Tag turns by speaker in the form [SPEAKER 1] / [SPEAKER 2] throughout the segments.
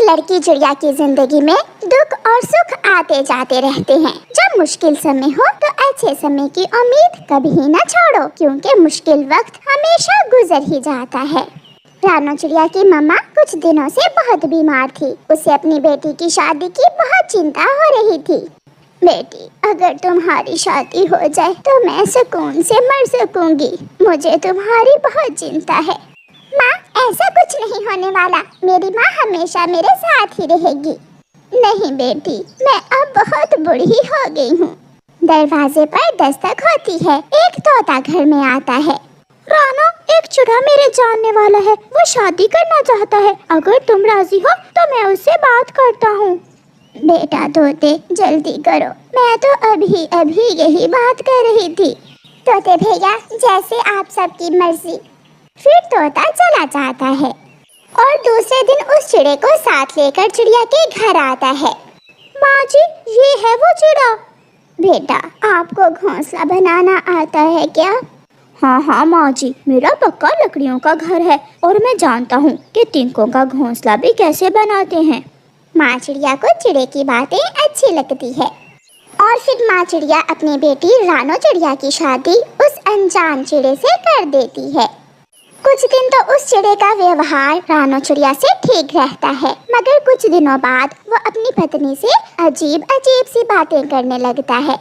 [SPEAKER 1] लड़की चिड़िया की जिंदगी में दुख और सुख आते जाते रहते हैं। जब मुश्किल समय हो तो अच्छे समय की उम्मीद कभी न छोड़ो, क्योंकि मुश्किल वक्त हमेशा गुजर ही जाता है। रानो चिड़िया की मम्मा कुछ दिनों से बहुत बीमार थी। उसे अपनी बेटी की शादी की बहुत चिंता हो रही थी। बेटी, अगर तुम्हारी शादी हो जाए तो मैं सुकून से मर सकूंगी। मुझे तुम्हारी बहुत चिंता है। माँ, ऐसा कुछ नहीं होने वाला। मेरी माँ हमेशा मेरे साथ ही रहेगी। नहीं बेटी, मैं अब बहुत बूढ़ी हो गई हूँ। दरवाजे पर दस्तक होती है। एक तोता घर में आता है। रानो, एक चिड़िया मेरे जानने वाला है। वो शादी करना चाहता है। अगर तुम राजी हो तो मैं उससे बात करता हूँ। बेटा तोते, जल्दी करो, मैं तो अभी अभी यही बात कर रही थी। तोते भैया, जैसे आप सबकी मर्जी। फिर तोता चला जाता है और दूसरे दिन उस चिड़े को साथ लेकर चिड़िया के घर आता है। माँ जी, ये है वो चिड़ा। बेटा, आपको घोंसला बनाना आता है क्या? हाँ हाँ माँ जी, मेरा पक्का लकड़ियों का घर है और मैं जानता हूँ कि तिनकों का घोंसला भी कैसे बनाते हैं। माँ चिड़िया को चिड़े की बातें अच्छी लगती है और फिर माँ चिड़िया अपनी बेटी रानो चिड़िया की शादी उस अनजान चिड़े से कर देती है। कुछ दिन तो उस चिड़े का व्यवहार रानो चिड़िया से ठीक रहता है, मगर कुछ दिनों बाद वो अपनी पत्नी से अजीब अजीब सी बातें करने लगता है।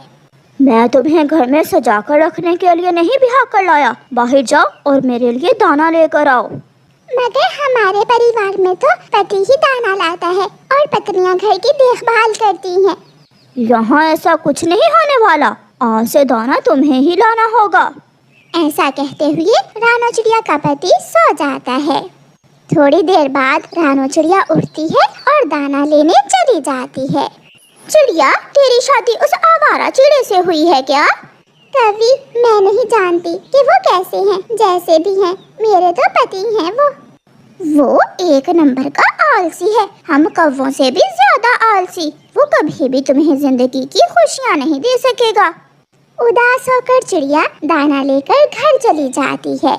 [SPEAKER 1] मैं तुम्हें घर में सजा कर रखने के लिए नहीं ब्याह कर लाया। बाहर जाओ और मेरे लिए दाना लेकर आओ। मगर हमारे परिवार में तो पति ही दाना लाता है और पत्नियां घर की देखभाल करती हैं। यहाँ ऐसा कुछ नहीं होने वाला। आज से दाना तुम्हें ही लाना होगा। ऐसा कहते हुए रानो चिड़िया का पति सो जाता है। थोड़ी देर बाद रानो चिड़िया उठती है और दाना लेने चली जाती है। चिड़िया, तेरी शादी उस आवारा चिड़े से हुई है क्या? कभी मैं नहीं जानती कि वो कैसे हैं। जैसे भी हैं, मेरे तो पति हैं वो एक नंबर का आलसी है। हम कौवों से भी ज्यादा आलसी। वो कभी भी तुम्हें जिंदगी की खुशियाँ नहीं दे सकेगा। उदास होकर चिड़िया दाना लेकर घर चली जाती है।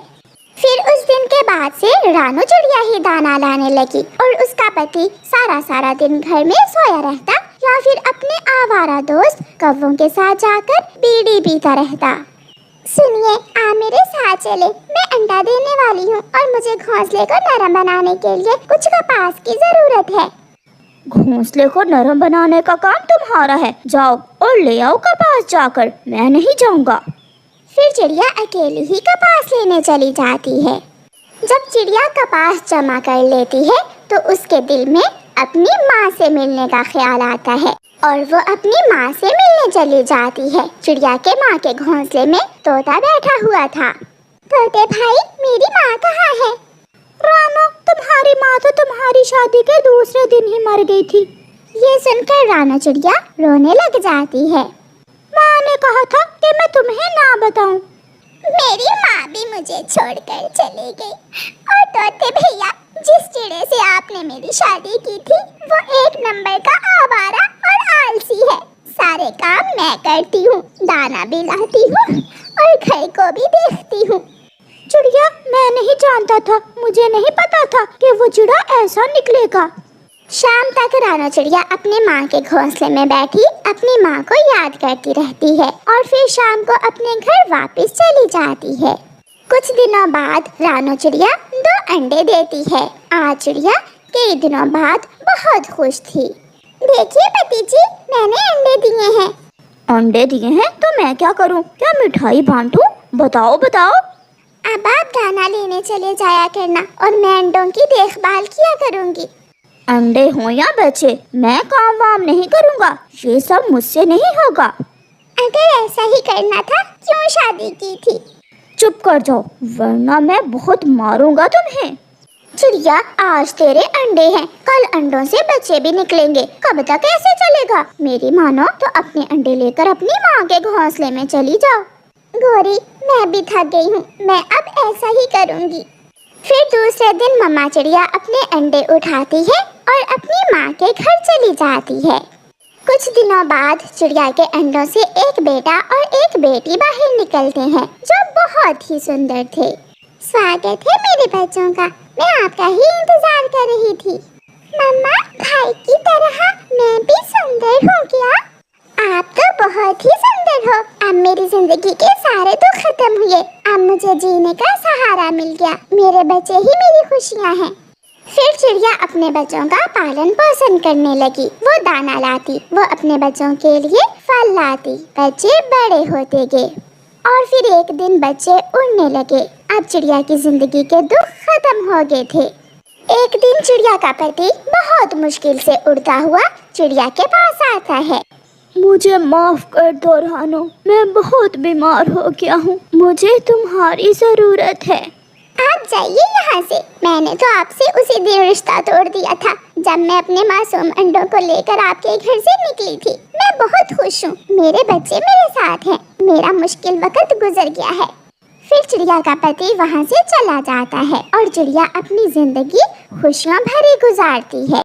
[SPEAKER 1] फिर उस दिन के बाद से रानो चिड़िया ही दाना लाने लगी और उसका पति सारा दिन घर में सोया रहता या फिर अपने आवारा दोस्त कौवों के साथ जाकर बीड़ी पीता रहता। सुनिए, आप मेरे साथ चले। मैं अंडा देने वाली हूँ और मुझे घोंसले को नरम बनाने के लिए कुछ कपास की जरूरत है। घोंसले को नरम बनाने का काम तुम्हारा है। जाओ और ले आओ कपास जाकर। मैं नहीं जाऊंगा। फिर चिड़िया अकेली ही कपास लेने चली जाती है। जब चिड़िया कपास जमा कर लेती है तो उसके दिल में अपनी माँ से मिलने का ख्याल आता है और वो अपनी माँ से मिलने चली जाती है। चिड़िया के माँ के घोंसले में तोता बैठा हुआ था। तोते भाई, मेरी माँ कहाँ है? रानो, तुम्हारी माँ तो तुम्हारी शादी के दूसरे दिन ही मर गई थी। ये सुनकर रानो चिड़िया रोने लग जाती है। माँ ने कहा था कि मैं तुम्हें ना बताऊं। मेरी माँ भी मुझे छोड़कर चली गई। और तोते भैया, जिस चिड़े से आपने मेरी शादी की थी वो एक नंबर का आवारा और आलसी है। सारे काम मैं करती हूँ, दाना भी लाती हूँ और घर को भी देखती हूँ। चिड़िया, मैं नहीं जानता था। मुझे नहीं पता था कि वो चिड़ा ऐसा निकलेगा। शाम तक रानो चिड़िया अपनी माँ के घोंसले में बैठी अपनी माँ को याद करती रहती है और फिर शाम को अपने घर वापस चली जाती है। कुछ दिनों बाद रानो चिड़िया 2 अंडे देती है। आज चिड़िया कई दिनों बाद बहुत खुश थी। देखिए पति जी, मैंने अंडे दिए हैं। अंडे दिए हैं तो मैं क्या करूं? क्या मिठाई बांटूं? बताओ बताओ। अब आप दाना लेने चले जाया करना और मैं अंडों की देखभाल किया करूंगी। अंडे हो या बच्चे, मैं काम वाम नहीं करूंगा। ये सब मुझसे नहीं होगा। अगर ऐसा ही करना था, क्यों शादी की थी? चुप कर जाओ, वरना मैं बहुत मारूंगा तुम्हें। चिड़िया, आज तेरे अंडे हैं, कल अंडों से बच्चे भी निकलेंगे। कब तक ऐसे चलेगा? मेरी मानो तो अपने अंडे लेकर अपनी माँ के घोंसले में चली जाओ। गोरी, मैं भी थक गई हूँ। मैं अब ऐसा ही करूँगी। फिर दूसरे दिन मम्मा चिड़िया अपने अंडे उठाती है और अपनी माँ के घर चली जाती है। कुछ दिनों बाद चिड़िया के अंडों से एक बेटा और एक बेटी बाहर निकलते हैं जो बहुत ही सुंदर थे। स्वागत है मेरे बच्चों का, मैं आपका ही इंतजार कर रही थी। मम्मा, अपने बच्चों का पालन पोषण करने लगी। वो दाना लाती, वो अपने बच्चों के लिए फल लाती। बच्चे बड़े होते गए और फिर एक दिन बच्चे उड़ने लगे। अब चिड़िया की जिंदगी के दुख खत्म हो गए थे। एक दिन चिड़िया का पति बहुत मुश्किल से उड़ता हुआ चिड़िया के पास आता है।
[SPEAKER 2] मुझे माफ कर दो रानो, मैं बहुत बीमार हो गया हूँ, मुझे तुम्हारी जरूरत है।
[SPEAKER 1] आप जाइए यहाँ से। मैंने तो आपसे उसी दिन रिश्ता तोड़ दिया था जब मैं अपने मासूम अंडों को लेकर आपके घर से निकली थी। मैं बहुत खुश हूँ, मेरे बच्चे मेरे साथ हैं, मेरा मुश्किल वक्त गुजर गया है। फिर चिड़िया का पति वहाँ से चला जाता है और चिड़िया अपनी जिंदगी खुशियाँ भरी गुजारती है।